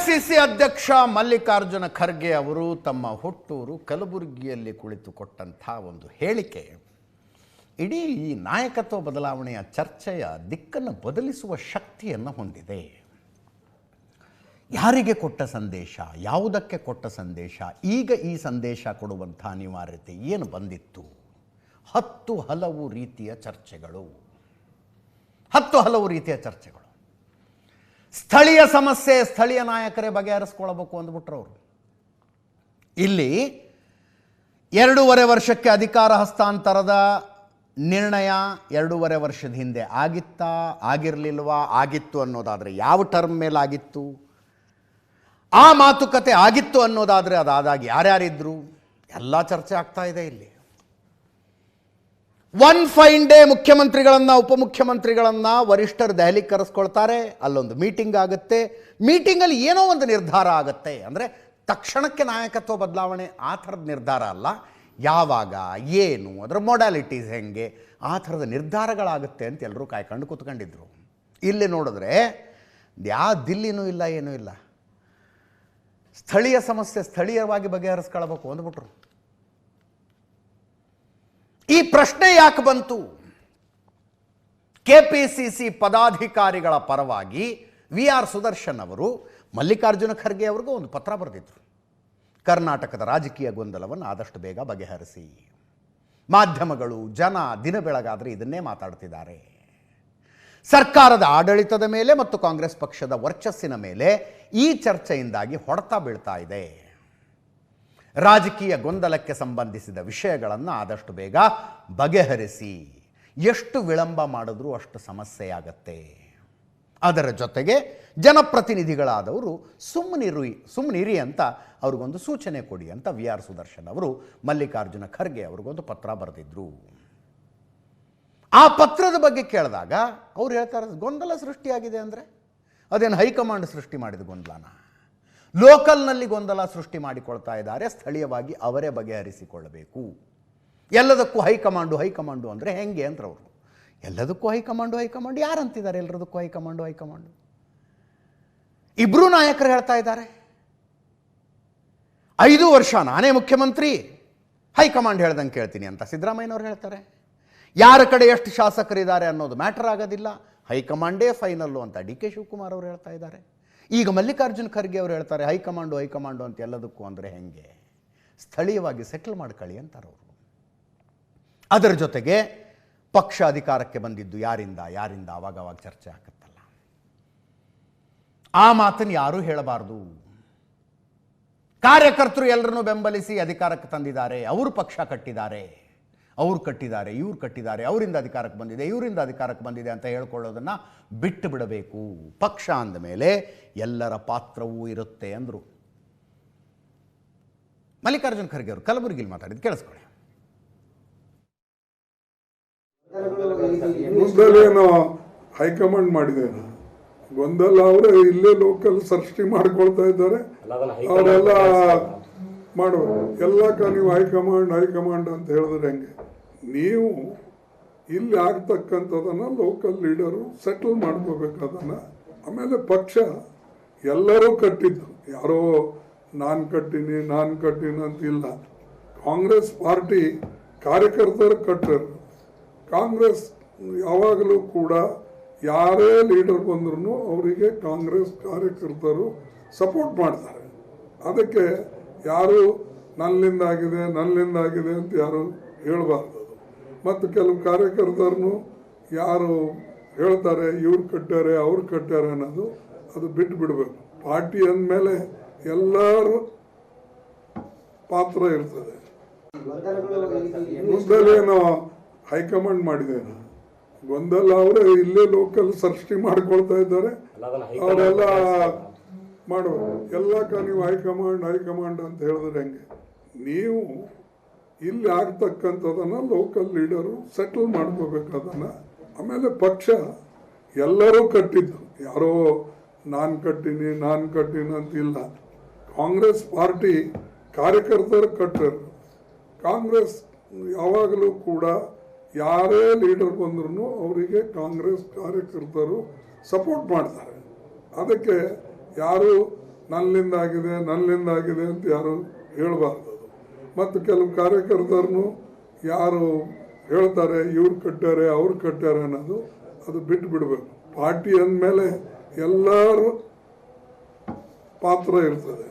AICC ಅಧ್ಯಕ್ಷ ಮಲ್ಲಿಕಾರ್ಜುನ ಖರ್ಗೆ ಅವರು ತಮ್ಮ ಹುಟ್ಟೂರು ಕಲಬುರಗಿಯಲ್ಲಿ ಕುಳಿತು ಕೊಟ್ಟಂಥ ಒಂದು ಹೇಳಿಕೆ ಇಡೀ ಈ ನಾಯಕತ್ವ ಬದಲಾವಣೆಯ ಚರ್ಚೆಯ ದಿಕ್ಕನ್ನು ಬದಲಿಸುವ ಶಕ್ತಿಯನ್ನು ಹೊಂದಿದೆ. ಯಾರಿಗೆ ಕೊಟ್ಟ ಸಂದೇಶ, ಯಾವುದಕ್ಕೆ ಕೊಟ್ಟ ಸಂದೇಶ, ಈಗ ಈ ಸಂದೇಶ ಕೊಡುವಂಥ ಅನಿವಾರ್ಯತೆ ಏನು ಬಂದಿತ್ತು? 10 ಹಲವು ರೀತಿಯ ಚರ್ಚೆಗಳು. ಸ್ಥಳೀಯ ಸಮಸ್ಯೆ ಸ್ಥಳೀಯ ನಾಯಕರೇ ಬಗೆಹರಿಸ್ಕೊಳ್ಬೇಕು ಅಂದ್ಬಿಟ್ರು ಅವರು. ಇಲ್ಲಿ 2.5 ವರ್ಷಕ್ಕೆ ಅಧಿಕಾರ ಹಸ್ತಾಂತರದ ನಿರ್ಣಯ 2.5 ವರ್ಷದ ಹಿಂದೆ ಆಗಿತ್ತಾ, ಆಗಿರಲಿಲ್ವಾ, ಆಗಿತ್ತು ಅನ್ನೋದಾದರೆ ಯಾವ ಟರ್ಮ್ ಮೇಲೆ ಆಗಿತ್ತು, ಆ ಮಾತುಕತೆ ಆಗಿತ್ತು ಅನ್ನೋದಾದರೆ ಅದಾದಾಗ ಯಾರ್ಯಾರಿದ್ರು ಎಲ್ಲ ಚರ್ಚೆ ಆಗ್ತಾ ಇದೆ. ಇಲ್ಲಿ ಒನ್ ಫೈನ್ ಡೇ ಮುಖ್ಯಮಂತ್ರಿಗಳನ್ನು ಉಪಮುಖ್ಯಮಂತ್ರಿಗಳನ್ನು ವರಿಷ್ಠರು ದೆಹಲಿಗೆ ಕರೆಸ್ಕೊಳ್ತಾರೆ. ಅಲ್ಲೊಂದು ಮೀಟಿಂಗ್ ಆಗುತ್ತೆ. ಮೀಟಿಂಗಲ್ಲಿ ಏನೋ ಒಂದು ನಿರ್ಧಾರ ಆಗುತ್ತೆ. ಅಂದರೆ ತಕ್ಷಣಕ್ಕೆ ನಾಯಕತ್ವ ಬದಲಾವಣೆ ಆ ಥರದ ನಿರ್ಧಾರ ಅಲ್ಲ, ಯಾವಾಗ, ಏನು, ಅದರ ಮೊಡಾಲಿಟೀಸ್ ಹೆಂಗೆ, ಆ ಥರದ ನಿರ್ಧಾರಗಳಾಗುತ್ತೆ ಅಂತ ಎಲ್ಲರೂ ಕಾಯ್ಕೊಂಡು ಕೂತ್ಕೊಂಡಿದ್ರು. ಇಲ್ಲಿ ನೋಡಿದ್ರೆ ಯಾವ ದಿಲ್ಲಿನೂ ಇಲ್ಲ, ಏನೂ ಇಲ್ಲ. ಸ್ಥಳೀಯ ಸಮಸ್ಯೆ ಸ್ಥಳೀಯವಾಗಿ ಬಗೆಹರಿಸ್ಕೊಳ್ಬೇಕು ಅಂದ್ಬಿಟ್ರು. ಈ ಪ್ರಶ್ನೆ ಯಾಕೆ ಬಂತು? ಕೆಪಿಸಿಸಿ ಪದಾಧಿಕಾರಿಗಳ ಪರವಾಗಿ VR ಸುದರ್ಶನ್ ಅವರು ಮಲ್ಲಿಕಾರ್ಜುನ ಖರ್ಗೆ ಅವ್ರಿಗೂ ಒಂದು ಪತ್ರ ಬರೆದಿದ್ರು. ಕರ್ನಾಟಕದ ರಾಜಕೀಯ ಗೊಂದಲವನ್ನು ಆದಷ್ಟು ಬೇಗ ಬಗೆಹರಿಸಿ. ಮಾಧ್ಯಮಗಳು, ಜನ ದಿನ ಬೆಳಗಾದರೆ ಇದನ್ನೇ ಮಾತಾಡ್ತಿದ್ದಾರೆ. ಸರ್ಕಾರದ ಆಡಳಿತದ ಮೇಲೆ ಮತ್ತು ಕಾಂಗ್ರೆಸ್ ಪಕ್ಷದ ವರ್ಚಸ್ಸಿನ ಮೇಲೆ ಈ ಚರ್ಚೆಯಿಂದಾಗಿ ಹೊಡೆತ ಬೀಳ್ತಾ ಇದೆ. ರಾಜಕೀಯ ಗೊಂದಲಕ್ಕೆ ಸಂಬಂಧಿಸಿದ ವಿಷಯಗಳನ್ನು ಆದಷ್ಟು ಬೇಗ ಬಗೆಹರಿಸಿ. ಎಷ್ಟು ವಿಳಂಬ ಮಾಡಿದ್ರೂ ಅಷ್ಟು ಸಮಸ್ಯೆಯಾಗತ್ತೆ. ಅದರ ಜೊತೆಗೆ ಜನಪ್ರತಿನಿಧಿಗಳಾದವರು ಸುಮ್ಮನಿರಿ ಅಂತ ಅವ್ರಿಗೊಂದು ಸೂಚನೆ ಕೊಡಿ ಅಂತ VR ಸುದರ್ಶನ್ ಅವರು ಮಲ್ಲಿಕಾರ್ಜುನ ಖರ್ಗೆ ಅವ್ರಿಗೊಂದು ಪತ್ರ ಬರೆದಿದ್ರು. ಆ ಪತ್ರದ ಬಗ್ಗೆ ಕೇಳಿದಾಗ ಅವ್ರು ಹೇಳ್ತಾರೆ, ಗೊಂದಲ ಸೃಷ್ಟಿಯಾಗಿದೆ ಅಂದರೆ ಅದೇನು ಹೈಕಮಾಂಡ್ ಸೃಷ್ಟಿ ಮಾಡಿದ ಗೊಂದಲನ? ಲೋಕಲ್ನಲ್ಲಿ ಗೊಂದಲ ಸೃಷ್ಟಿ ಮಾಡಿಕೊಳ್ತಾ ಇದ್ದಾರೆ. ಸ್ಥಳೀಯವಾಗಿ ಅವರೇ ಬಗೆಹರಿಸಿಕೊಳ್ಳಬೇಕು. ಎಲ್ಲದಕ್ಕೂ ಹೈಕಮಾಂಡು ಅಂದರೆ ಹೆಂಗೆ ಅಂದ್ರವರು. ಎಲ್ಲದಕ್ಕೂ ಹೈಕಮಾಂಡು ಯಾರಂತಿದ್ದಾರೆ? ಎಲ್ಲದಕ್ಕೂ ಹೈಕಮಾಂಡು ಇಬ್ಬರೂ ನಾಯಕರು ಹೇಳ್ತಾ ಇದ್ದಾರೆ. 5 ವರ್ಷ ನಾನೇ ಮುಖ್ಯಮಂತ್ರಿ, ಹೈಕಮಾಂಡ್ ಹೇಳ್ದಂಗೆ ಕೇಳ್ತೀನಿ ಅಂತ ಸಿದ್ದರಾಮಯ್ಯನವ್ರು ಹೇಳ್ತಾರೆ. ಯಾರ ಕಡೆ ಎಷ್ಟು ಶಾಸಕರಿದ್ದಾರೆ ಅನ್ನೋದು ಮ್ಯಾಟರ್ ಆಗೋದಿಲ್ಲ, ಹೈಕಮಾಂಡೇ ಫೈನಲ್ಲು ಅಂತ DK ಶಿವಕುಮಾರ್ ಅವರು ಹೇಳ್ತಾ ಇದ್ದಾರೆ. ಈಗ ಮಲ್ಲಿಕಾರ್ಜುನ ಖರ್ಗೆ ಅವರು ಹೇಳ್ತಾರೆ ಹೈಕಮಾಂಡು ಅಂತ ಎಲ್ಲದಕ್ಕೂ ಅಂದರೆ ಹೆಂಗೆ? ಸ್ಥಳೀಯವಾಗಿ ಸೆಟ್ಲ್ ಮಾಡ್ಕೊಳ್ಳಿ ಅಂತಾರೆ ಅವರು. ಅದರ ಜೊತೆಗೆ ಪಕ್ಷ ಅಧಿಕಾರಕ್ಕೆ ಬಂದಿದ್ದು ಯಾರಿಂದ ಆವಾಗ ಚರ್ಚೆ ಆಗುತ್ತಲ್ಲ, ಆ ಮಾತನ್ನು ಯಾರೂ ಹೇಳಬಾರ್ದು. ಕಾರ್ಯಕರ್ತರು ಎಲ್ಲರನ್ನೂ ಬೆಂಬಲಿಸಿ ಅಧಿಕಾರಕ್ಕೆ ತಂದಿದ್ದಾರೆ. ಅವರು ಪಕ್ಷ ಕಟ್ಟಿದ್ದಾರೆ, ಇವ್ರು ಕಟ್ಟಿದ್ದಾರೆ, ಅವರಿಂದ ಅಧಿಕಾರಕ್ಕೆ ಬಂದಿದೆ, ಇವರಿಂದ ಅಧಿಕಾರಕ್ಕೆ ಬಂದಿದೆ ಅಂತ ಹೇಳ್ಕೊಳ್ಳೋದನ್ನು ಬಿಟ್ಟು ಬಿಡಬೇಕು. ಪಕ್ಷ ಅಂದ ಮೇಲೆ ಎಲ್ಲರ ಪಾತ್ರವೂ ಇರುತ್ತೆ ಅಂದರು ಮಲ್ಲಿಕಾರ್ಜುನ ಖರ್ಗೆ ಅವರು. ಕಲಬುರಗಿಯಲ್ಲಿ ಮಾತಾಡಿದ್ದು ಕೇಳಿಸ್ಕೊಳ್ಳಿ. ಗೊಂದಲೇನೋ ಹೈಕಮಾಂಡ್ ಮಾಡಿದೆ, ಗೊಂದಲ ಅವರೇ ಇಲ್ಲೇ ಲೋಕಲ್ ಸೃಷ್ಟಿ ಮಾಡ್ಕೊಳ್ತಾ ಇದ್ದಾರೆ. ಅವರೆಲ್ಲ ಮಾಡುವ ಎಲ್ಲಕ್ಕ ನೀವು ಹೈಕಮಾಂಡ್ ಅಂತ ಹೇಳಿದ್ರೆ ಹೆಂಗೆ? ನೀವು ಇಲ್ಲಿ ಆಗ್ತಕ್ಕಂಥದನ್ನು ಲೋಕಲ್ ಲೀಡರು ಸೆಟಲ್ ಮಾಡ್ಕೋಬೇಕು ಅದನ್ನು. ಆಮೇಲೆ ಪಕ್ಷ ಎಲ್ಲರೂ ಕಟ್ಟಿದ್ದು, ಯಾರೋ ನಾನು ಕಟ್ಟಿನಿ ಅಂತಿಲ್ಲ. ಕಾಂಗ್ರೆಸ್ ಪಾರ್ಟಿ ಕಾರ್ಯಕರ್ತರು ಕಟ್ಟರು. ಕಾಂಗ್ರೆಸ್ ಯಾವಾಗಲೂ ಕೂಡ ಯಾರೇ ಲೀಡರ್ ಬಂದ್ರೂ ಅವರಿಗೆ ಕಾಂಗ್ರೆಸ್ ಕಾರ್ಯಕರ್ತರು ಸಪೋರ್ಟ್ ಮಾಡ್ತಾರೆ. ಅದಕ್ಕೆ ಯಾರು ನನ್ನಿಂದಾಗಿದೆ ಅಂತ ಯಾರು ಹೇಳಬಾರ್ದು. ಮತ್ತು ಕೆಲವು ಕಾರ್ಯಕರ್ತರನ್ನು ಯಾರು ಹೇಳ್ತಾರೆ ಇವ್ರು ಕಟ್ಟಾರೆ ಅವ್ರು ಕಟ್ಟಾರೆ ಅನ್ನೋದು ಅದು ಬಿಟ್ಟು ಬಿಡಬೇಕು. ಪಾರ್ಟಿ ಅಂದಮೇಲೆ ಎಲ್ಲರೂ ಪಾತ್ರ ಇರ್ತದೆ. ಗೊಂದಲೇನೋ ಹೈಕಮಾಂಡ್ ಮಾಡಿದೆ, ಗೊಂದಲ ಅವರೇ ಇಲ್ಲೇ ಲೋಕಲ್ ಸೃಷ್ಟಿ ಮಾಡ್ಕೊಳ್ತಾ ಇದ್ದಾರೆ. ಅವರೆಲ್ಲ ಮಾಡುವ ಎಲ್ಲಕ್ಕ ನೀವು ಹೈಕಮಾಂಡ್ ಅಂತ ಹೇಳಿದ್ರೆ ಹೆಂಗೆ? ನೀವು ಇಲ್ಲಿ ಆಗ್ತಕ್ಕಂಥದನ್ನು ಲೋಕಲ್ ಲೀಡರು ಸೆಟಲ್ ಮಾಡ್ಕೋಬೇಕು ಅದನ್ನು. ಆಮೇಲೆ ಪಕ್ಷ ಎಲ್ಲರೂ ಕಟ್ಟಿದ್ದು, ಯಾರೋ ನಾನು ಕಟ್ಟಿನಿ ಅಂತಿಲ್ಲ. ಕಾಂಗ್ರೆಸ್ ಪಾರ್ಟಿ ಕಾರ್ಯಕರ್ತರು ಕಟ್ಟರು. ಕಾಂಗ್ರೆಸ್ ಯಾವಾಗಲೂ ಕೂಡ ಯಾರೇ ಲೀಡರ್ ಬಂದ್ರೂ ಅವರಿಗೆ ಕಾಂಗ್ರೆಸ್ ಕಾರ್ಯಕರ್ತರು ಸಪೋರ್ಟ್ ಮಾಡ್ತಾರೆ. ಅದಕ್ಕೆ ಯಾರು ನನ್ನಿಂದ ಆಗಿದೆ ಅಂತ ಯಾರು ಹೇಳಬಾರ್ದು. ಮತ್ತು ಕೆಲವು ಕಾರ್ಯಕರ್ತರನ್ನು ಯಾರು ಹೇಳ್ತಾರೆ ಇವ್ರು ಕಟ್ಟಾರೆ ಅವ್ರು ಕಟ್ಟಾರೆ ಅನ್ನೋದು ಅದು ಬಿಟ್ಟು ಬಿಡಬೇಕು. ಪಾರ್ಟಿ ಅಂದಮೇಲೆ ಎಲ್ಲರೂ ಪಾತ್ರ ಇರ್ತದೆ.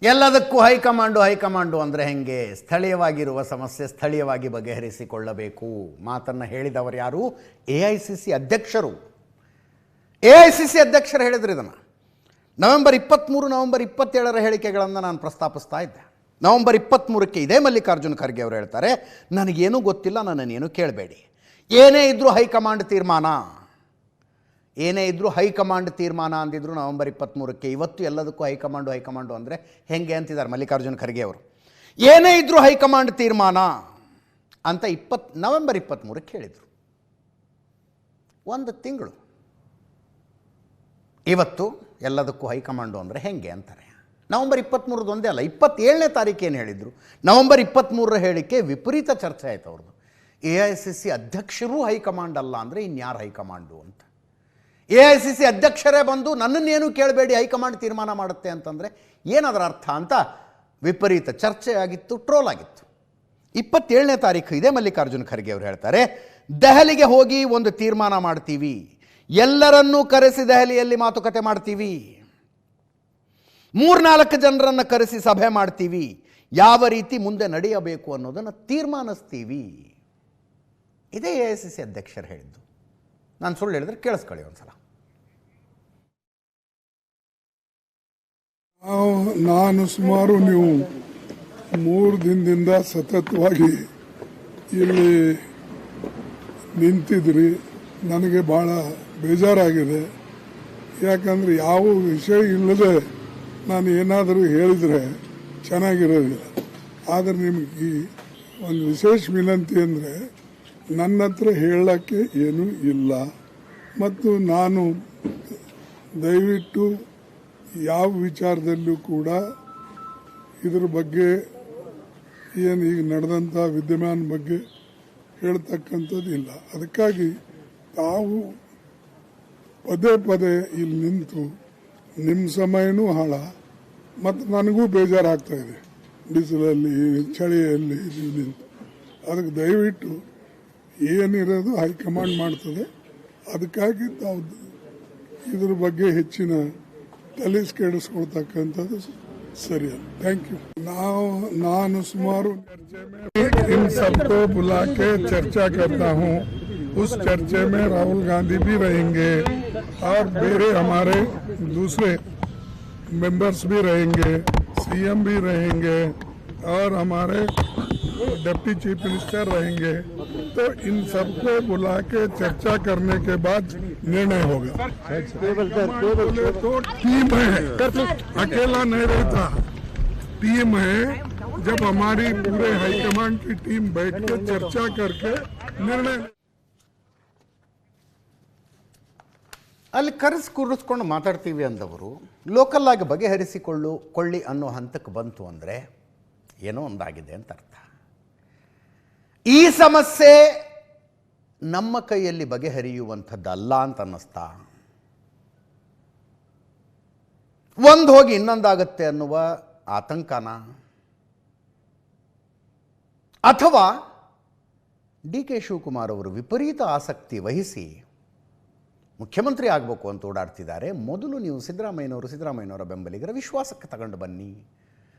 ಎಲ್ಲದಕ್ಕೂ ಹೈಕಮಾಂಡು ಅಂದರೆ ಹೆಂಗೆ? ಸ್ಥಳೀಯವಾಗಿರುವ ಸಮಸ್ಯೆ ಸ್ಥಳೀಯವಾಗಿ ಬಗೆಹರಿಸಿಕೊಳ್ಳಬೇಕು. ಮಾತನ್ನು ಹೇಳಿದವರು ಯಾರು? AICC ಅಧ್ಯಕ್ಷರು. AICC ಅಧ್ಯಕ್ಷರು ಹೇಳಿದ್ರು ಇದನ್ನು. ನವೆಂಬರ್ 23, ನವೆಂಬರ್ 27 ಹೇಳಿಕೆಗಳನ್ನು ನಾನು ಪ್ರಸ್ತಾಪಿಸ್ತಾ ಇದ್ದೆ. ನವೆಂಬರ್ 23ಕ್ಕೆ ಇದೇ ಮಲ್ಲಿಕಾರ್ಜುನ ಖರ್ಗೆ ಅವರು ಹೇಳ್ತಾರೆ, ನನಗೇನೂ ಗೊತ್ತಿಲ್ಲ, ನನ್ನನ್ನೇನು ಕೇಳಬೇಡಿ, ಏನೇ ಇದ್ದರೂ ಹೈಕಮಾಂಡ್ ತೀರ್ಮಾನ, ಏನೇ ಇದ್ದರೂ ಹೈಕಮಾಂಡ್ ತೀರ್ಮಾನ ಅಂದಿದ್ರು ನವೆಂಬರ್ 23ಕ್ಕೆ. ಇವತ್ತು ಎಲ್ಲದಕ್ಕೂ ಹೈಕಮಾಂಡು ಅಂದರೆ ಹೆಂಗೆ ಅಂತಿದ್ದಾರೆ ಮಲ್ಲಿಕಾರ್ಜುನ ಖರ್ಗೆ ಅವರು. ಏನೇ ಇದ್ದರೂ ಹೈಕಮಾಂಡ್ ತೀರ್ಮಾನ ಅಂತ ನವೆಂಬರ್ 23ಕ್ಕೆ ಹೇಳಿದರು. ಒಂದು ತಿಂಗಳು. ಇವತ್ತು ಎಲ್ಲದಕ್ಕೂ ಹೈಕಮಾಂಡು ಅಂದರೆ ಹೆಂಗೆ ಅಂತಾರೆ. ನವೆಂಬರ್ 23 ಒಂದೇ ಅಲ್ಲ, 27ನೇ ತಾರೀಕು ಏನು ಹೇಳಿದರು? ನವೆಂಬರ್ 23 ಹೇಳಿಕೆ ವಿಪರೀತ ಚರ್ಚೆ ಆಯಿತು ಅವ್ರದ್ದು. AICC ಅಧ್ಯಕ್ಷರೂ ಹೈಕಮಾಂಡ್ ಅಲ್ಲ ಅಂದರೆ ಇನ್ಯಾರು ಹೈಕಮಾಂಡು ಅಂತ. AICC ಅಧ್ಯಕ್ಷರೇ ಬಂದು ನನ್ನನ್ನೇನು ಕೇಳಬೇಡಿ ಹೈಕಮಾಂಡ್ ತೀರ್ಮಾನ ಮಾಡುತ್ತೆ ಅಂತಂದರೆ ಏನದರ ಅರ್ಥ ಅಂತ ವಿಪರೀತ ಚರ್ಚೆ ಆಗಿತ್ತು, ಟ್ರೋಲ್ ಆಗಿತ್ತು. 27ನೇ ತಾರೀಕು ಇದೇ ಮಲ್ಲಿಕಾರ್ಜುನ ಖರ್ಗೆ ಅವರು ಹೇಳ್ತಾರೆ, ದೆಹಲಿಗೆ ಹೋಗಿ ಒಂದು ತೀರ್ಮಾನ ಮಾಡ್ತೀವಿ, ಎಲ್ಲರನ್ನೂ ಕರೆಸಿ ದೆಹಲಿಯಲ್ಲಿ ಮಾತುಕತೆ ಮಾಡ್ತೀವಿ, 3-4 ಜನರನ್ನು ಕರೆಸಿ ಸಭೆ ಮಾಡ್ತೀವಿ, ಯಾವ ರೀತಿ ಮುಂದೆ ನಡೆಯಬೇಕು ಅನ್ನೋದನ್ನು ತೀರ್ಮಾನಿಸ್ತೀವಿ. ಇದೇ AICC ಅಧ್ಯಕ್ಷರು ಹೇಳಿದ್ದು. ನಾನು ಸುಳ್ಳು ಹೇಳಿದ್ರೆ ಕೇಳಿಸ್ಕೊಳ್ಳಿ ಒಂದ್ಸಲ. ನಾನು ಸುಮಾರು ನೀವು 3 ದಿನದಿಂದ ಸತತವಾಗಿ ಇಲ್ಲಿ ನಿಂತಿದ್ರಿ. ನನಗೆ ಭಾಳ ಬೇಜಾರಾಗಿದೆ. ಯಾಕಂದರೆ ಯಾವ ವಿಷಯ ಇಲ್ಲದೆ ನಾನು ಏನಾದರೂ ಹೇಳಿದರೆ ಚೆನ್ನಾಗಿರೋದಿಲ್ಲ. ಆದರೆ ನಿಮಗೆ ಒಂದು ವಿಶೇಷ ವಿನಂತಿ ಅಂದರೆ ನನ್ನ ಹತ್ರ ಹೇಳಕ್ಕೆ ಏನೂ ಇಲ್ಲ. ಮತ್ತು ನಾನು ದಯವಿಟ್ಟು ಯಾವ ವಿಚಾರದಲ್ಲೂ ಕೂಡ ಇದ್ರ ಬಗ್ಗೆ ಏನು ಈಗ ನಡೆದಂಥ ವಿದ್ಯಮಾನ ಬಗ್ಗೆ ಹೇಳ್ತಕ್ಕಂಥದ್ದು ಇಲ್ಲ. ಅದಕ್ಕಾಗಿ ತಾವು ಪದೇ ಇಲ್ಲಿ ನಿಂತು ನಿಮ್ಮ ಸಮಯನೂ ಹಾಳ ಮತ್ತು ನನಗೂ ಬೇಜಾರಾಗ್ತಾ ಇದೆ. ಬಿಸಿಲಲ್ಲಿ ಚಳಿಯಲ್ಲಿ ನೀವು ನಿಂತು ಅದಕ್ಕೆ ದಯವಿಟ್ಟು ಏನಿರೋದು ಹೈಕಮಾಂಡ್ ಮಾಡ್ತದೆ. ಅದಕ್ಕಾಗಿ ತಾವು ಇದ್ರ ಬಗ್ಗೆ ಹೆಚ್ಚಿನ ತಲೆಸ್ಕೆಡಿಸ್ಕೊಳ್ತಕ್ಕಂಥದ್ದು ಸರಿಯಲ್ಲ. Thank you. ನಾನು ಸುಮಾರು इन सबको बुला के चर्चा करता हूँ. उस चर्चे में राहुल गांधी भी रहेंगे और मेरे हमारे दूसरे मेंबर्स भी रहेंगे, CM भी रहेंगे और हमारे डिप्टी चीफ मिनिस्टर रहेंगे. तो इन सबको बुला के चर्चा करने के बाद निर्णय होगा. तो टीम है, अकेला नहीं रहता, टीम है. जब हमारी पूरे हाईकमांड की टीम बैठ के चर्चा करके निर्णय ಅಲ್ಲಿ ಕೂರಿಸ್ಕೊಂಡು ಮಾತಾಡ್ತೀವಿ ಅಂದವರು ಲೋಕಲ್ ಆಗಿ ಬಗೆಹರಿಸಿಕೊಳ್ಳಿ ಅನ್ನೋ ಹಂತಕ್ಕೆ ಬಂತು ಅಂದರೆ ಏನೋ ಒಂದಾಗಿದೆ ಅಂತ ಅರ್ಥ. ಈ ಸಮಸ್ಯೆ ನಮ್ಮ ಕೈಯಲ್ಲಿ ಬಗೆಹರಿಯುವಂಥದ್ದಲ್ಲ ಅಂತ ಅನ್ನಿಸ್ತಾ, ಒಂದು ಹೋಗಿ ಇನ್ನೊಂದಾಗತ್ತೆ ಅನ್ನುವ ಆತಂಕನ, ಅಥವಾ DK ಶಿವಕುಮಾರ್ ಅವರು ವಿಪರೀತ ಆಸಕ್ತಿ ವಹಿಸಿ ಮುಖ್ಯಮಂತ್ರಿ ಆಗಬೇಕು ಅಂತ ಓಡಾಡ್ತಿದ್ದಾರೆ. ಮೊದಲು ನೀವು ಸಿದ್ದರಾಮಯ್ಯನವರ ಬೆಂಬಲಿಗರ ವಿಶ್ವಾಸಕ್ಕೆ ತಗೊಂಡು ಬನ್ನಿ,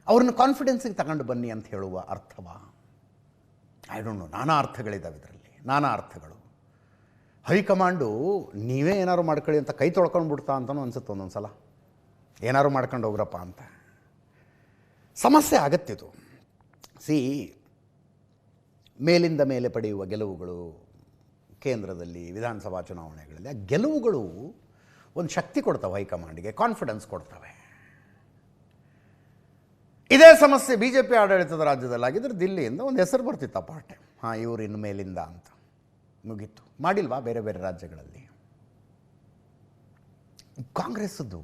ಅವ್ರನ್ನ ಕಾನ್ಫಿಡೆನ್ಸಿಗೆ ತಗೊಂಡು ಬನ್ನಿ ಅಂತ ಹೇಳುವ ಅರ್ಥವಾ? I don't know. ನಾನಾ ಅರ್ಥಗಳಿದ್ದಾವೆ ಇದರಲ್ಲಿ, ನಾನಾ ಅರ್ಥಗಳು. ಹೈಕಮಾಂಡು ನೀವೇ ಏನಾದ್ರು ಮಾಡ್ಕೊಳ್ಳಿ ಅಂತ ಕೈ ತೊಳ್ಕೊಂಡು ಬಿಡ್ತಾ ಅಂತಲೂ ಅನ್ಸುತ್ತೆ ಒಂದೊಂದು ಸಲ. ಏನಾದ್ರು ಮಾಡ್ಕೊಂಡು ಹೋಗ್ರಪ್ಪ ಅಂತ. ಸಮಸ್ಯೆ ಆಗತ್ತಿದು. ಮೇಲಿಂದ ಮೇಲೆ ಪಡೆಯುವ ಗೆಲುವುಗಳು, ಕೇಂದ್ರದಲ್ಲಿ ವಿಧಾನಸಭಾ ಚುನಾವಣೆಗಳಲ್ಲಿ ಆ ಗೆಲುವುಗಳು ಒಂದು ಶಕ್ತಿ ಕೊಡ್ತವೆ, ಹೈಕಮಾಂಡಿಗೆ ಕಾನ್ಫಿಡೆನ್ಸ್ ಕೊಡ್ತವೆ. ಇದೇ ಸಮಸ್ಯೆ BJP ಆಡಳಿತದ ರಾಜ್ಯದಲ್ಲಾಗಿದ್ದರೆ ದಿಲ್ಲಿಯಿಂದ ಒಂದು ಹೆಸರು ಬರ್ತಿತ್ತು ಪಾರ್ಟಿ, ಇವರು ಇನ್ನು ಮೇಲಿಂದ ಅಂತ. ಮುಗೀತು. ಮಾಡಿಲ್ವಾ ಬೇರೆ ಬೇರೆ ರಾಜ್ಯಗಳಲ್ಲಿ? ಕಾಂಗ್ರೆಸ್ಸದ್ದು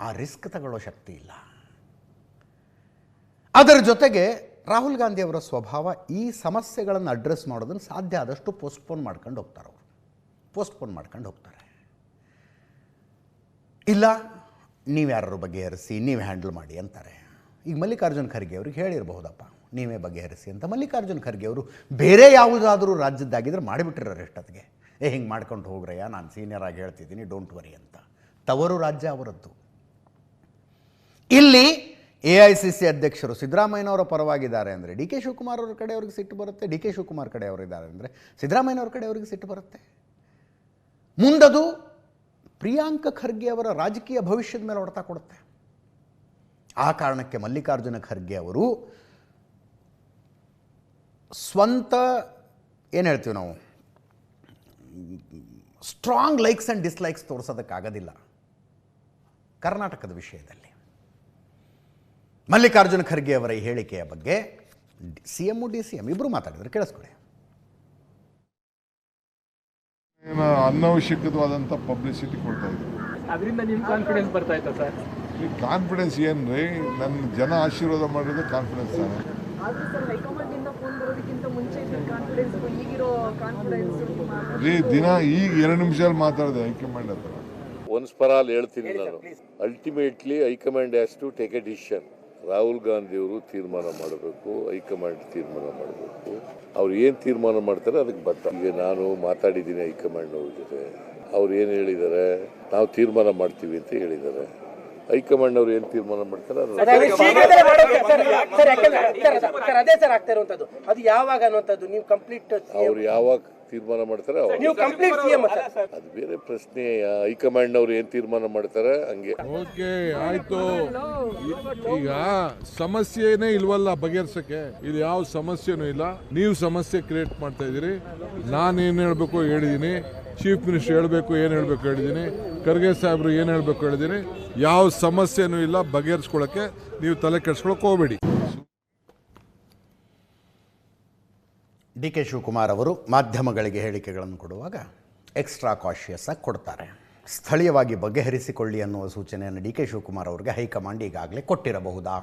ಆ ರಿಸ್ಕ್ ತಗೊಳ್ಳೋ ಶಕ್ತಿ ಇಲ್ಲ. ಅದರ ಜೊತೆಗೆ ರಾಹುಲ್ ಗಾಂಧಿ ಅವರ ಸ್ವಭಾವ ಈ ಸಮಸ್ಯೆಗಳನ್ನು ಅಡ್ರೆಸ್ ಮಾಡೋದನ್ನು ಸಾಧ್ಯ ಆದಷ್ಟು ಪೋಸ್ಟ್ಪೋನ್ ಮಾಡ್ಕೊಂಡು ಹೋಗ್ತಾರೆ. ಇಲ್ಲ ನೀವು ಯಾರು ಬಗೆಹರಿಸಿ ನೀವೇ ಹ್ಯಾಂಡಲ್ ಮಾಡಿ ಅಂತಾರೆ. ಈಗ ಮಲ್ಲಿಕಾರ್ಜುನ್ ಖರ್ಗೆ ಅವ್ರಿಗೆ ಹೇಳಿರಬಹುದಪ್ಪ ನೀವೇ ಬಗೆಹರಿಸಿ ಅಂತ. ಮಲ್ಲಿಕಾರ್ಜುನ್ ಖರ್ಗೆ ಅವರು ಬೇರೆ ಯಾವುದಾದ್ರೂ ರಾಜ್ಯದ್ದಾಗಿದ್ದರೆ ಮಾಡಿಬಿಟ್ಟಿರೋರು ಎಷ್ಟೊತ್ತಿಗೆ, ಹಿಂಗೆ ಮಾಡ್ಕೊಂಡು ಹೋಗ್ರಯ್ಯ, ನಾನು ಸೀನಿಯರ್ ಆಗಿ ಹೇಳ್ತಿದ್ದೀನಿ, ಡೋಂಟ್ ವರಿ ಅಂತ. ತವರು ರಾಜ್ಯ ಅವರದ್ದು. ಇಲ್ಲಿ AICC ಅಧ್ಯಕ್ಷರು ಸಿದ್ದರಾಮಯ್ಯನವರ ಪರವಾಗಿದ್ದಾರೆ ಅಂದರೆ ಡಿ ಕೆ ಶಿವಕುಮಾರ್ ಅವ್ರ ಕಡೆ ಅವ್ರಿಗೆ ಸಿಟ್ಟು ಬರುತ್ತೆ, ಡಿ ಕೆ ಶಿವಕುಮಾರ್ ಕಡೆ ಅವರಿದ್ದಾರೆ ಅಂದರೆ ಸಿದ್ದರಾಮಯ್ಯನವ್ರ ಕಡೆ ಅವ್ರಿಗೆ ಸಿಟ್ಟು ಬರುತ್ತೆ. ಮುಂದದು ಪ್ರಿಯಾಂಕ ಖರ್ಗೆ ಅವರ ರಾಜಕೀಯ ಭವಿಷ್ಯದ ಮೇಲೆ ಹೊಡೆತ ಕೊಡುತ್ತೆ. ಆ ಕಾರಣಕ್ಕೆ ಮಲ್ಲಿಕಾರ್ಜುನ ಖರ್ಗೆ ಅವರು ಸ್ವಂತ ಏನು ಹೇಳ್ತೀವಿ ನಾವು ಸ್ಟ್ರಾಂಗ್ ಲೈಕ್ಸ್ ಆ್ಯಂಡ್ ಡಿಸ್ಲೈಕ್ಸ್ ತೋರಿಸೋದಕ್ಕಾಗೋದಿಲ್ಲ ಕರ್ನಾಟಕದ ವಿಷಯದಲ್ಲಿ. ಮಲ್ಲಿಕಾರ್ಜುನ ಖರ್ಗೆ ಅವರ ಈ ಹೇಳಿಕೆಯ ಬಗ್ಗೆ CM DCM ಇಬ್ಬರು ಮಾತಾಡಿದ್ರು, ಕೇಳಿಸ್ಕೊಳ್ಳಿ. ಅನವಶ್ಯಕವಾದಂಥ ಪಬ್ಲಿಸಿಟಿ ಕೊಡ್ತಾ ಇದ್ರು, ಅದರಿಂದ ನಿಮ್ಮ ಕಾನ್ಫಿಡೆನ್ಸ್ ಬರ್ತಾ ಇತ್ತಾ ಸರ್? ಈ ಕಾನ್ಫಿಡೆನ್ಸ್ ಏನ್ರಿ, ನನ್ನ ಜನ ಆಶೀರ್ವಾದ ಮಾಡಿರೋದು ಕಾನ್ಫಿಡೆನ್ಸ್ ತಾನೆ. ಆದ್ರೂ ಸರ್ ಹೈಕಮಾಂಡ್ ಇಂದ ಫೋನ್ ಬರೋದಕ್ಕಿಂತ ಮುಂಚೆ ಇದ್ದ ಕಾನ್ಫಿಡೆನ್ಸ್ ಈಗಿರೋ ಕಾನ್ಫಿಡೆನ್ಸ್ ರೀ ದಿನ ಈಗ 2 ನಿಮಿಷದಲ್ಲಿ ಮಾತಾಡಿದೆ ಹೈಕಮಾಂಡ್ ಹತ್ರ. ಒನ್ಸ್ ಫಾರ್ ಆಲ್ ಹೇಳ್ತೀನಿ ನಾನು, ultimately high command has to take a decision. Rahul ಗಾಂಧಿಯವರು ತೀರ್ಮಾನ ಮಾಡಬೇಕು, ಹೈಕಮಾಂಡ್ ತೀರ್ಮಾನ ಮಾಡಬೇಕು. ಅವ್ರು ಏನು ತೀರ್ಮಾನ ಮಾಡ್ತಾರೆ ಅದಕ್ಕೆ ಬದ್ಧ. ಈಗ ನಾನು ಮಾತಾಡಿದ್ದೀನಿ ಹೈಕಮಾಂಡ್ ಅವ್ರ ಜೊತೆ, ಅವ್ರು ಏನು ಹೇಳಿದ್ದಾರೆ, ನಾವು ತೀರ್ಮಾನ ಮಾಡ್ತೀವಿ ಅಂತ ಹೇಳಿದ್ದಾರೆ. ಹೈಕಮಾಂಡ್ ಅವ್ರು ಏನು ತೀರ್ಮಾನ ಮಾಡ್ತಾರೆ ಅದೇ ಸರ್ ಆಗ್ತಾ ಇರುವಂತದ್ದು. ಅದು ಯಾವಾಗ ಅನ್ನುವಂಥದ್ದು ನೀವು ಕಂಪ್ಲೀಟ್ ಅವ್ರು ಯಾವಾಗ ತೀರ್ಮಾನ ಮಾಡ್ತಾರೆ ನೀವು ಕಂಪ್ಲೀಟ್ ಸಿಎಂ ಅದು ಬೇರೆ ಪ್ರಶ್ನೆ. ಹೈಕಮಾಂಡ್ ಅವ್ರು ಏನು ತೀರ್ಮಾನ ಮಾಡ್ತಾರೆ ಹಂಗೆ. ಓಕೆ ಆಯ್ತು, ಈಗ ಸಮಸ್ಯೆನೇ ಇಲ್ವಲ್ಲ ಬಗೆಹರ್ಸಕ್ಕೆ. ಇದು ಯಾವ ಸಮಸ್ಯೆನೂ ಇಲ್ಲ, ನೀವು ಸಮಸ್ಯೆ ಕ್ರಿಯೇಟ್ ಮಾಡ್ತಾ ಇದ್ದೀರಿ. ನಾನೇನು ಹೇಳಬೇಕು ಹೇಳಿದ್ದೀನಿ, ಚೀಫ್ ಮಿನಿಸ್ಟರ್ ಹೇಳಬೇಕು ಏನು ಹೇಳಬೇಕು ಹೇಳಿದ್ದೀನಿ, ಖರ್ಗೆ ಸಾಹೇಬ್ರು ಏನು ಹೇಳಬೇಕು ಹೇಳಿದ್ದೀನಿ. ಯಾವ ಸಮಸ್ಯೆನೂ ಇಲ್ಲ, ಬಗೆಹರಿಸ್ಕೊಳ್ಳೋಕ್ಕೆ ನೀವು ತಲೆ ಕೆಡಿಸ್ಕೊಳಕ್ಕೆ ಹೋಗಬೇಡಿ. ಡಿ ಕೆ ಶಿವಕುಮಾರ್ ಅವರು ಮಾಧ್ಯಮಗಳಿಗೆ ಹೇಳಿಕೆಗಳನ್ನು ಕೊಡುವಾಗ ಎಕ್ಸ್ಟ್ರಾ ಕಾಷಿಯಸ್ ಆಗಿ ಕೊಡ್ತಾರೆ. ಸ್ಥಳೀಯವಾಗಿ ಬಗೆಹರಿಸಿಕೊಳ್ಳಿ ಅನ್ನುವ ಸೂಚನೆಯನ್ನು ಡಿ ಕೆ ಶಿವಕುಮಾರ್ ಅವರಿಗೆ ಹೈಕಮಾಂಡ್ ಈಗಾಗಲೇ ಕೊಟ್ಟಿರಬಹುದಾ?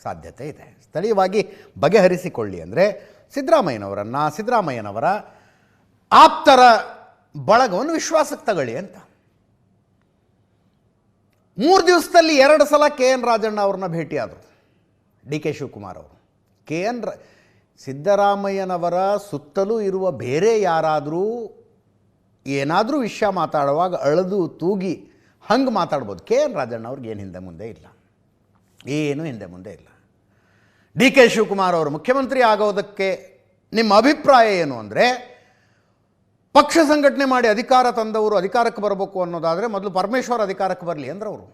ಸಾಧ್ಯತೆ ಇದೆ. ಸ್ಥಳೀಯವಾಗಿ ಬಗೆಹರಿಸಿಕೊಳ್ಳಿ ಅಂದರೆ ಸಿದ್ದರಾಮಯ್ಯನವರ ಆಪ್ತರ ಬಳಗವನ್ನು ವಿಶ್ವಾಸಕ್ಕೆ ತಗೊಳ್ಳಿ ಅಂತ. 3 ದಿವಸದಲ್ಲಿ 2 ಸಲ KN ರಾಜಣ್ಣ ಅವ್ರನ್ನ ಭೇಟಿಯಾದರು ಡಿ ಕೆ ಶಿವಕುಮಾರ್ ಅವರು. ಸಿದ್ದರಾಮಯ್ಯನವರ ಸುತ್ತಲೂ ಇರುವ ಬೇರೆ ಯಾರಾದರೂ ಏನಾದರೂ ವಿಷಯ ಮಾತಾಡುವಾಗ ಅಳೆದು ತೂಗಿ ಹಂಗೆ ಮಾತಾಡ್ಬೋದು. KN ರಾಜಣ್ಣ ಅವ್ರಿಗೆ ಏನು ಹಿಂದೆ ಮುಂದೆ ಇಲ್ಲ, ಏನು ಹಿಂದೆ ಮುಂದೆ ಇಲ್ಲ. ಡಿ ಕೆ ಶಿವಕುಮಾರ್ ಅವರು ಮುಖ್ಯಮಂತ್ರಿ ಆಗೋದಕ್ಕೆ ನಿಮ್ಮ ಅಭಿಪ್ರಾಯ ಏನು ಅಂದರೆ, ಪಕ್ಷ ಸಂಘಟನೆ ಮಾಡಿ ಅಧಿಕಾರ ತಂದವರು ಅಧಿಕಾರಕ್ಕೆ ಬರಬೇಕು ಅನ್ನೋದಾದರೆ ಮೊದಲು ಪರಮೇಶ್ವರ್ ಅಧಿಕಾರಕ್ಕೆ ಬರಲಿ ಅಂದ್ರೆ ಅವರು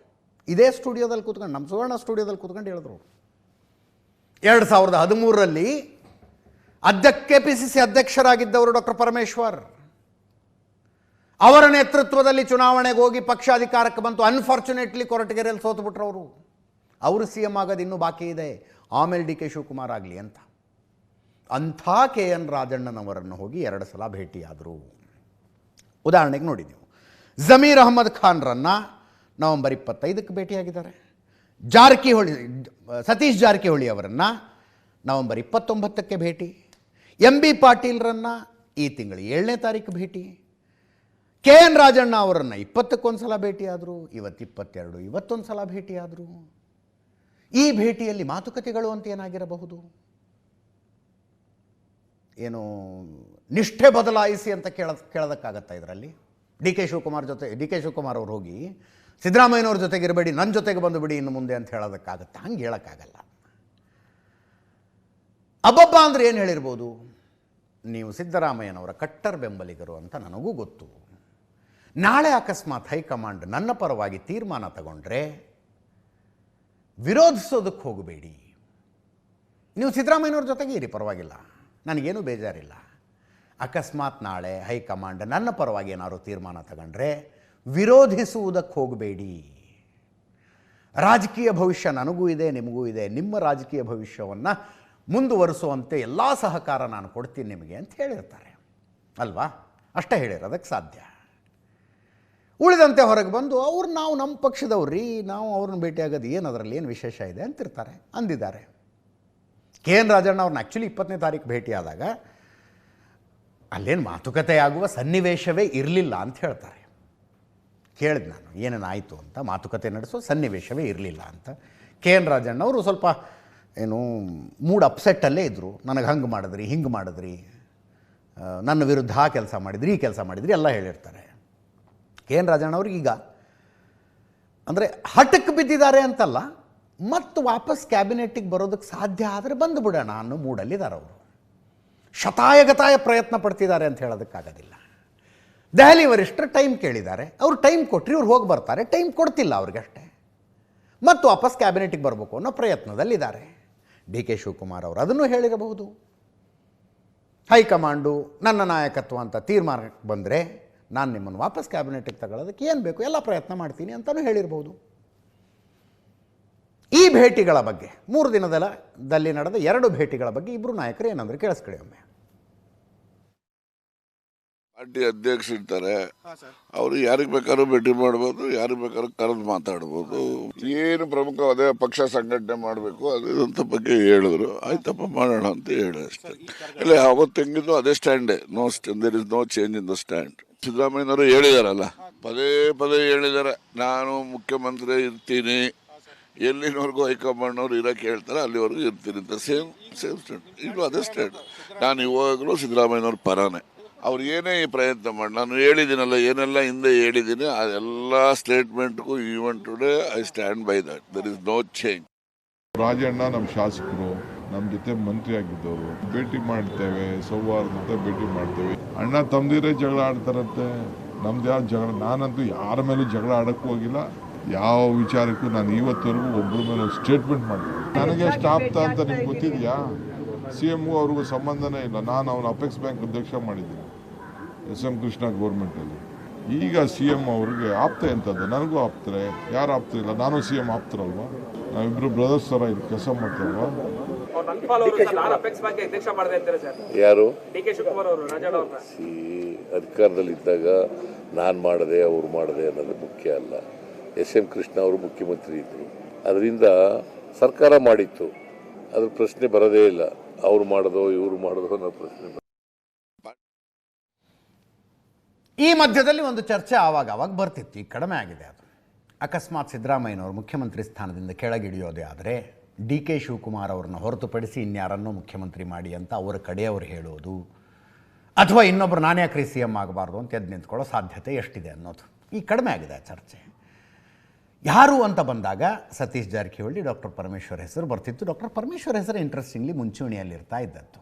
ಇದೇ ಸ್ಟುಡಿಯೋದಲ್ಲಿ ಕೂತ್ಕೊಂಡು, ನಮ್ಮ ಸುವರ್ಣ ಸ್ಟುಡಿಯೋದಲ್ಲಿ ಕೂತ್ಕೊಂಡು ಹೇಳಿದ್ರು. 2013ರಲ್ಲಿ KPCC ಅಧ್ಯಕ್ಷರಾಗಿದ್ದವರು ಡಾಕ್ಟರ್ ಪರಮೇಶ್ವರ್ ಅವರ ನೇತೃತ್ವದಲ್ಲಿ ಚುನಾವಣೆಗೆ ಹೋಗಿ ಪಕ್ಷ ಅಧಿಕಾರಕ್ಕೆ ಬಂತು. ಅನ್ಫಾರ್ಚುನೇಟ್ಲಿ ಕೊರಟಗೆರೆಯಲ್ಲಿ ಸೋತುಬಿಟ್ರು ಅವರು CM ಆಗೋದು ಇನ್ನೂ ಬಾಕಿ ಇದೆ, ಆಮೇಲೆ ಡಿ ಕೆ ಶಿವಕುಮಾರ್ ಆಗಲಿ ಅಂತ. ಅಂಥ KN ರಾಜಣ್ಣನವರನ್ನು ಹೋಗಿ 2 ಸಲ ಭೇಟಿಯಾದರು. ಉದಾಹರಣೆಗೆ ನೋಡಿ ನೀವು, ಜಮೀರ್ ಅಹಮದ್ ಖಾನ್ರನ್ನು ನವೆಂಬರ್ 25ಕ್ಕೆ ಭೇಟಿಯಾಗಿದ್ದಾರೆ. ಸತೀಶ್ ಜಾರಕಿಹೊಳಿ ಅವರನ್ನು ನವೆಂಬರ್ 29ಕ್ಕೆ ಭೇಟಿ. MB ಪಾಟೀಲ್ರನ್ನು ಈ ತಿಂಗಳು 7ನೇ ತಾರೀಕು ಭೇಟಿ. KN ರಾಜಣ್ಣ ಅವರನ್ನು 20ಕ್ಕೆ ಸಲ ಭೇಟಿಯಾದರು, ಇವತ್ತು 22, ಇವತ್ತೊಂದು ಸಲ ಭೇಟಿಯಾದರು. ಈ ಭೇಟಿಯಲ್ಲಿ ಮಾತುಕತೆಗಳು ಅಂತ ಏನಾಗಿರಬಹುದು? ಏನು ನಿಷ್ಠೆ ಬದಲಾಯಿಸಿ ಅಂತ ಕೇಳೋದಕ್ಕಾಗತ್ತಾ ಇದರಲ್ಲಿ? ಡಿ ಕೆ ಶಿವಕುಮಾರ್ ಅವರು ಹೋಗಿ ಸಿದ್ದರಾಮಯ್ಯನವ್ರ ಜೊತೆಗೆ ಇರಬೇಡಿ, ನನ್ನ ಜೊತೆಗೆ ಬಂದು ಬಿಡಿ ಇನ್ನು ಮುಂದೆ ಅಂತ ಹೇಳೋದಕ್ಕಾಗತ್ತಾ? ಹಂಗೆ ಹೇಳೋಕ್ಕಾಗಲ್ಲ. ಅಬ್ಬಬ್ಬ ಅಂದರೆ ಏನು ಹೇಳಿರ್ಬೋದು? ನೀವು ಸಿದ್ದರಾಮಯ್ಯನವರ ಕಟ್ಟರ್ ಬೆಂಬಲಿಗರು ಅಂತ ನನಗೂ ಗೊತ್ತು. ನಾಳೆ ಅಕಸ್ಮಾತ್ ಹೈಕಮಾಂಡ್ ನನ್ನ ಪರವಾಗಿ ತೀರ್ಮಾನ ತಗೊಂಡ್ರೆ ವಿರೋಧಿಸೋದಕ್ಕೆ ಹೋಗಬೇಡಿ, ನೀವು ಸಿದ್ದರಾಮಯ್ಯನವ್ರ ಜೊತೆಗೆ ಇರಿ, ಪರವಾಗಿಲ್ಲ, ನನಗೇನು ಬೇಜಾರಿಲ್ಲ. ಅಕಸ್ಮಾತ್ ನಾಳೆ ಹೈಕಮಾಂಡ್ ನನ್ನ ಪರವಾಗಿ ಏನಾದ್ರು ತೀರ್ಮಾನ ತಗೊಂಡ್ರೆ ವಿರೋಧಿಸುವುದಕ್ಕೆ ಹೋಗಬೇಡಿ. ರಾಜಕೀಯ ಭವಿಷ್ಯ ನನಗೂ ಇದೆ, ನಿಮಗೂ ಇದೆ. ನಿಮ್ಮ ರಾಜಕೀಯ ಭವಿಷ್ಯವನ್ನು ಮುಂದುವರಿಸುವಂತೆ ಎಲ್ಲ ಸಹಕಾರ ನಾನು ಕೊಡ್ತೀನಿ ನಿಮಗೆ ಅಂತ ಹೇಳಿರ್ತಾರೆ ಅಲ್ವಾ? ಅಷ್ಟೇ ಹೇಳಿರೋದಕ್ಕೆ ಸಾಧ್ಯ. ಉಳಿದಂತೆ ಹೊರಗೆ ಬಂದು ನಾವು ನಮ್ಮ ಪಕ್ಷದವ್ರಿ, ನಾವು ಅವ್ರನ್ನ ಭೇಟಿಯಾಗೋದು ಏನು, ಅದರಲ್ಲಿ ಏನು ವಿಶೇಷ ಇದೆ ಅಂತಿರ್ತಾರೆ, ಅಂದಿದ್ದಾರೆ. KN ರಾಜಣ್ಣ ಅವ್ರನ್ನ ಆ್ಯಕ್ಚುಲಿ 20ನೇ ತಾರೀಕು ಭೇಟಿಯಾದಾಗ ಅಲ್ಲೇನು ಮಾತುಕತೆ ಆಗುವ ಸನ್ನಿವೇಶವೇ ಇರಲಿಲ್ಲ ಅಂತ ಹೇಳ್ತಾರೆ. ಕೇಳಿದೆ ನಾನು ಏನೇನಾಯಿತು ಅಂತ. ಮಾತುಕತೆ ನಡೆಸೋ ಸನ್ನಿವೇಶವೇ ಇರಲಿಲ್ಲ ಅಂತ. ಕೆ ಎನ್ ರಾಜಣ್ಣ ಅವರು ಸ್ವಲ್ಪ ಏನು ಮೂಡ್ ಅಪ್ಸೆಟ್ಟಲ್ಲೇ ಇದ್ದರು. ನನಗೆ ಹಂಗೆ ಮಾಡಿದ್ರಿ, ಹಿಂಗೆ ಮಾಡಿದ್ರಿ, ನನ್ನ ವಿರುದ್ಧ ಆ ಕೆಲಸ ಮಾಡಿದ್ರಿ, ಈ ಕೆಲಸ ಮಾಡಿದ್ರಿ ಎಲ್ಲ ಹೇಳಿರ್ತಾರೆ. ಕೆ ಎನ್ ರಾಜಣ್ಣವ್ರಿಗೆ ಈಗ ಅಂದರೆ ಹಠಕ್ಕೆ ಬಿದ್ದಿದ್ದಾರೆ ಅಂತಲ್ಲ, ಮತ್ತು ವಾಪಸ್ ಕ್ಯಾಬಿನೆಟ್ಟಿಗೆ ಬರೋದಕ್ಕೆ ಸಾಧ್ಯ ಆದರೆ ಬಂದು ಬಿಡೋಣ ಅನ್ನೋ ಮೂಡಲ್ಲಿದ್ದಾರೆ ಅವರು. ಶತಾಯಗತಾಯ ಪ್ರಯತ್ನ ಪಡ್ತಿದ್ದಾರೆ ಅಂತ ಹೇಳೋದಕ್ಕಾಗೋದಿಲ್ಲ. ದೆಹಲಿ ವರಿಷ್ಠರು ಟೈಮ್ ಕೇಳಿದ್ದಾರೆ, ಅವರು ಟೈಮ್ ಕೊಟ್ಟರೆ ಇವ್ರು ಹೋಗಿ ಬರ್ತಾರೆ. ಟೈಮ್ ಕೊಡ್ತಿಲ್ಲ ಅವ್ರಿಗಷ್ಟೇ, ಮತ್ತು ವಾಪಸ್ ಕ್ಯಾಬಿನೆಟ್ಟಿಗೆ ಬರಬೇಕು ಅನ್ನೋ ಪ್ರಯತ್ನದಲ್ಲಿದ್ದಾರೆ. ಡಿ ಕೆ ಶಿವಕುಮಾರ್ ಅವರು ಅದನ್ನು ಹೇಳಿರಬಹುದು. ಹೈಕಮಾಂಡು ನನ್ನ ನಾಯಕತ್ವ ಅಂತ ತೀರ್ಮಾನಕ್ಕೆ ಬಂದರೆ ನಾನು ನಿಮ್ಮನ್ನು ವಾಪಸ್ ಕ್ಯಾಬಿನೆಟ್ಟಿಗೆ ತಗೊಳ್ಳೋದಕ್ಕೆ ಏನು ಬೇಕು ಎಲ್ಲ ಪ್ರಯತ್ನ ಮಾಡ್ತೀನಿ ಅಂತಲೂ ಹೇಳಿರ್ಬೋದು. ಈ ಭೇಟಿಗಳ ಬಗ್ಗೆ 3 ದಿನದಲ್ಲಿ ನಡೆದ 2 ಭೇಟಿಗಳ ಬಗ್ಗೆ ಇಬ್ಬರು ನಾಯಕರು ಏನಂದ್ರೆ ಕೇಳಿಸ್ಕೊಳ್ಳಿ ಒಮ್ಮೆ. ಪಾರ್ಟಿ ಅಧ್ಯಕ್ಷ ಇರ್ತಾರೆ, ಅವರು ಯಾರಿಗೆ ಬೇಕಾದ್ರೂ ಭೇಟಿ ಮಾಡ್ಬೋದು, ಯಾರಿಗೆ ಬೇಕಾದ್ರೂ ಕರೆದು ಮಾತಾಡ್ಬೋದು. ಏನು ಪ್ರಮುಖ ಅದೇ ಪಕ್ಷ ಸಂಘಟನೆ ಮಾಡಬೇಕು ಅದಂತ ಬಗ್ಗೆ ಹೇಳಿದ್ರು. ಆಯ್ತಪ್ಪ ಮಾಡೋಣ ಅಂತ ಹೇಳಿ ಅಷ್ಟೇ. ಇಲ್ಲ ಅವತ್ತು ಹೆಂಗಿದ್ರು ಅದೇ ಸ್ಟ್ಯಾಂಡೇ, there is no change in the stand. ಸಿದ್ದರಾಮಯ್ಯನವರು ಹೇಳಿದಾರಲ್ಲ, ಪದೇ ಪದೇ ಹೇಳಿದ್ದಾರೆ, ನಾನು ಮುಖ್ಯಮಂತ್ರಿ ಇರ್ತೀನಿ, ಎಲ್ಲಿನವರೆಗೂ ಹೈಕಮಾಂಡ್ನವ್ರು ಇರೋಕ್ಕೆ ಹೇಳ್ತಾರೆ ಅಲ್ಲಿವರೆಗೂ ಇರ್ತೀನಿ ಅಂತ. ಸೇಮ್ ಸ್ಟ್ಯಾಂಡ್, ಈಗಲೂ ಅದೇ ಸ್ಟ್ಯಾಂಡ್. ನಾನು ಇವಾಗಲೂ ಸಿದ್ದರಾಮಯ್ಯನವ್ರ ಪರಾನೇ. ಅವ್ರು ಏನೇ ಈ ಪ್ರಯತ್ನ ಮಾಡಿ, ನಾನು ಹೇಳಿದ್ದೀನಲ್ಲ ಏನೆಲ್ಲ ಹಿಂದೆ ಹೇಳಿದ್ದೀನಿ, ಅದೆಲ್ಲ ಸ್ಟೇಟ್ಮೆಂಟ್ಗೂ even today I stand by that. There is no change. Rajanna ನಮ್ಮ ಶಾಸಕರು, ನಮ್ಮ ಜೊತೆ ಮಂತ್ರಿ ಆಗಿದ್ದವರು, ಭೇಟಿ ಮಾಡ್ತೇವೆ, ಸೌಹಾರ್ದತೆ ಭೇಟಿ ಮಾಡ್ತೇವೆ. ಅಣ್ಣ ತಮ್ಮದಿರೇ ಜಗಳ ಆಡ್ತಾರಂತೆ, ನಮ್ದು ಯಾವ ಜಗಳ? ನಾನಂತೂ ಯಾರ ಮೇಲೂ ಜಗಳ ಆಡೋಕ್ಕೂ ಹೋಗಿಲ್ಲ. ಯಾವ ವಿಚಾರಕ್ಕೂ ನಾನು ಇವತ್ತವರೆಗೂ ಒಬ್ಬರ ಮೇಲೆ ಸ್ಟೇಟ್ಮೆಂಟ್ ಮಾಡ್ತೀನಿ. ನನಗೆ ಎಷ್ಟು ಆಪ್ತ ಅಂತ ನಿಮ್ಗೆ ಗೊತ್ತಿದೆಯಾ? CM ಅವ್ರಿಗೂ ಸಂಬಂಧನೇ ಇಲ್ಲ. ನಾನು ಅವನ ಅಪೆಕ್ಸ್ ಬ್ಯಾಂಕ್ ಅಧ್ಯಕ್ಷ ಮಾಡಿದ್ದೀನಿ SM ಕೃಷ್ಣ ಗೌರ್ಮೆಂಟಲ್ಲಿ. ಈಗ CM ಅವ್ರಿಗೆ ಆಪ್ತ ಎಂಥದ್ದು, ನನಗೂ ಆಪ್ತರೆ. ಯಾರು ಆಪ್ತಿಲ್ಲ? ನಾನು CM ಆಪ್ತರಲ್ವಾ? ನಾವಿಬ್ರು ಬ್ರದರ್ಸ್ ಥರ ಇಲ್ಲಿ ಕೆಲಸ ಮಾಡ್ತಾರಲ್ವಾ? ಯಾರು ಅಧಿಕಾರದಲ್ಲಿದ್ದಾಗ ನಾನು ಮಾಡಿದೆ ಅವ್ರು ಮಾಡಿದೆ ಅನ್ನೋದು ಮುಖ್ಯ ಅಲ್ಲ. SM ಕೃಷ್ಣ ಅವರು ಮುಖ್ಯಮಂತ್ರಿ ಇದ್ದರು, ಅದರಿಂದ ಸರ್ಕಾರ ಮಾಡಿತ್ತು, ಅದ್ರ ಪ್ರಶ್ನೆ ಬರೋದೇ ಇಲ್ಲ. ಅವ್ರು ಮಾಡೋದು ಇವರು ಮಾಡೋದು ಅನ್ನೋ ಪ್ರಶ್ನೆ. ಈ ಮಧ್ಯದಲ್ಲಿ ಒಂದು ಚರ್ಚೆ ಆವಾಗ ಬರ್ತಿತ್ತು, ಈಗ ಕಡಿಮೆ ಆಗಿದೆ ಅದು. ಅಕಸ್ಮಾತ್ ಸಿದ್ದರಾಮಯ್ಯನವರು ಮುಖ್ಯಮಂತ್ರಿ ಸ್ಥಾನದಿಂದ ಕೆಳಗಿಳಿಯೋದೇ ಆದರೆ ಡಿ ಕೆ ಶಿವಕುಮಾರ್ ಅವ್ರನ್ನ ಹೊರತುಪಡಿಸಿ ಇನ್ಯಾರನ್ನೂ ಮುಖ್ಯಮಂತ್ರಿ ಮಾಡಿ ಅಂತ ಅವರ ಕಡೆಯವರು ಹೇಳೋದು, ಅಥವಾ ಇನ್ನೊಬ್ಬರು ನಾನೇ ಯಾಕ್ರಿ CM ಆಗಬಾರ್ದು ಅಂತ ಎದ್ದು ನಿಂತ್ಕೊಳ್ಳೋ ಸಾಧ್ಯತೆ ಎಷ್ಟಿದೆ ಅನ್ನೋದು ಈಗ ಕಡಿಮೆ ಆಗಿದೆ ಆ ಚರ್ಚೆ. ಯಾರು ಅಂತ ಬಂದಾಗ ಸತೀಶ್ ಜಾರಕಿಹೊಳಿ, ಡಾಕ್ಟರ್ ಪರಮೇಶ್ವರ್ ಹೆಸರು ಬರ್ತಿತ್ತು. ಡಾಕ್ಟರ್ ಪರಮೇಶ್ವರ್ ಹೆಸರು ಇಂಟ್ರೆಸ್ಟಿಂಗ್ಲಿ ಮುಂಚೂಣಿಯಲ್ಲಿರ್ತಾ ಇದ್ದದ್ದು.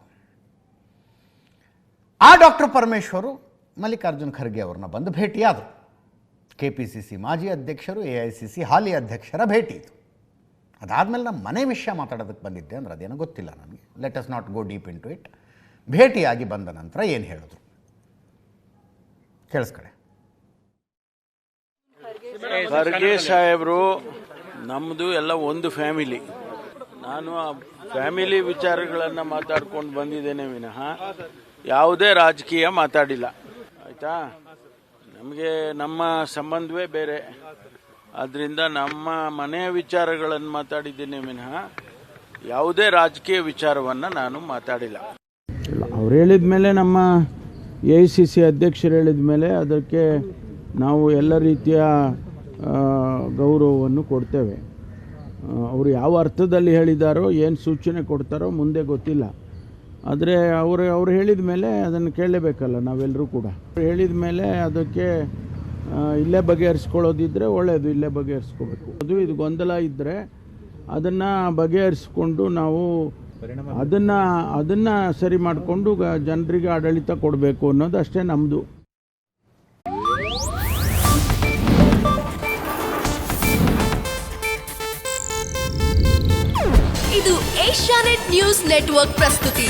ಆ ಡಾಕ್ಟರ್ ಪರಮೇಶ್ವರು ಮಲ್ಲಿಕಾರ್ಜುನ್ ಖರ್ಗೆ ಅವ್ರನ್ನ ಬಂದು ಭೇಟಿಯಾದರು. KPCC ಮಾಜಿ ಅಧ್ಯಕ್ಷರು, AICC ಹಾಲಿ ಅಧ್ಯಕ್ಷರ ಭೇಟಿ ಇದು. ಅದಾದಮೇಲೆ ನಮ್ಮ ಮನೆ ವಿಷಯ ಮಾತಾಡೋದಕ್ಕೆ ಬಂದಿದ್ದೆ ಅಂದ್ರೆ ಅದೇನೋ ಗೊತ್ತಿಲ್ಲ ನನಗೆ. Let us not go deep into it. ಭೇಟಿಯಾಗಿ ಬಂದ ನಂತರ ಏನು ಹೇಳಿದ್ರು ಕೇಳಿಸ್ಕೊಳ್ಳಿ. ಖರ್ಗೆ ಸಾಹೇಬರು ನಮ್ಮದು ಎಲ್ಲ ಒಂದು ಫ್ಯಾಮಿಲಿ. ನಾನು ಆ ಫ್ಯಾಮಿಲಿ ವಿಚಾರಗಳನ್ನು ಮಾತಾಡ್ಕೊಂಡು ಬಂದಿದ್ದೇನೆ ವಿನಃ ಯಾವುದೇ ರಾಜಕೀಯ ಮಾತಾಡಿಲ್ಲ. ಆಯಿತಾ? ನಮಗೆ ನಮ್ಮ ಸಂಬಂಧವೇ ಬೇರೆ, ಆದ್ದರಿಂದ ನಮ್ಮ ಮನೆಯ ವಿಚಾರಗಳನ್ನು ಮಾತಾಡಿದ್ದೇನೆ ವಿನಃ ಯಾವುದೇ ರಾಜಕೀಯ ವಿಚಾರವನ್ನು ನಾನು ಮಾತಾಡಿಲ್ಲ. ಅವ್ರು ಹೇಳಿದ ಮೇಲೆ, ನಮ್ಮ AICC ಅಧ್ಯಕ್ಷರು ಹೇಳಿದ ಮೇಲೆ ಅದಕ್ಕೆ ನಾವು ಎಲ್ಲ ರೀತಿಯ ಗೌರವವನ್ನು ಕೊಡ್ತೇವೆ. ಅವರು ಯಾವ ಅರ್ಥದಲ್ಲಿ ಹೇಳಿದಾರೋ, ಏನು ಸೂಚನೆ ಕೊಡ್ತಾರೋ ಮುಂದೆ ಗೊತ್ತಿಲ್ಲ. ಆದರೆ ಅವರು ಹೇಳಿದ ಮೇಲೆ ಅದನ್ನು ಕೇಳಲೇಬೇಕಲ್ಲ ನಾವೆಲ್ಲರೂ ಕೂಡ. ಹೇಳಿದ ಮೇಲೆ ಅದಕ್ಕೆ ಇಲ್ಲೇ ಬಗೆಹರಿಸ್ಕೊಳ್ಳೋದಿದ್ದರೆ ಒಳ್ಳೆಯದು, ಇಲ್ಲೇ ಬಗೆಹರಿಸ್ಕೋಬೇಕು. ಇದು ಗೊಂದಲ ಇದ್ದರೆ ಅದನ್ನು ಬಗೆಹರಿಸ್ಕೊಂಡು ನಾವು ಅದನ್ನು ಸರಿ ಮಾಡಿಕೊಂಡು ಜನರಿಗೆ ಆಡಳಿತ ಕೊಡಬೇಕು ಅನ್ನೋದು ಅಷ್ಟೇ ನಮ್ಮದು. ಇದು ಏಷ್ಯಾನೆಟ್ ನ್ಯೂಸ್ ನೆಟ್ವರ್ಕ್ ಪ್ರಸ್ತುತಿ.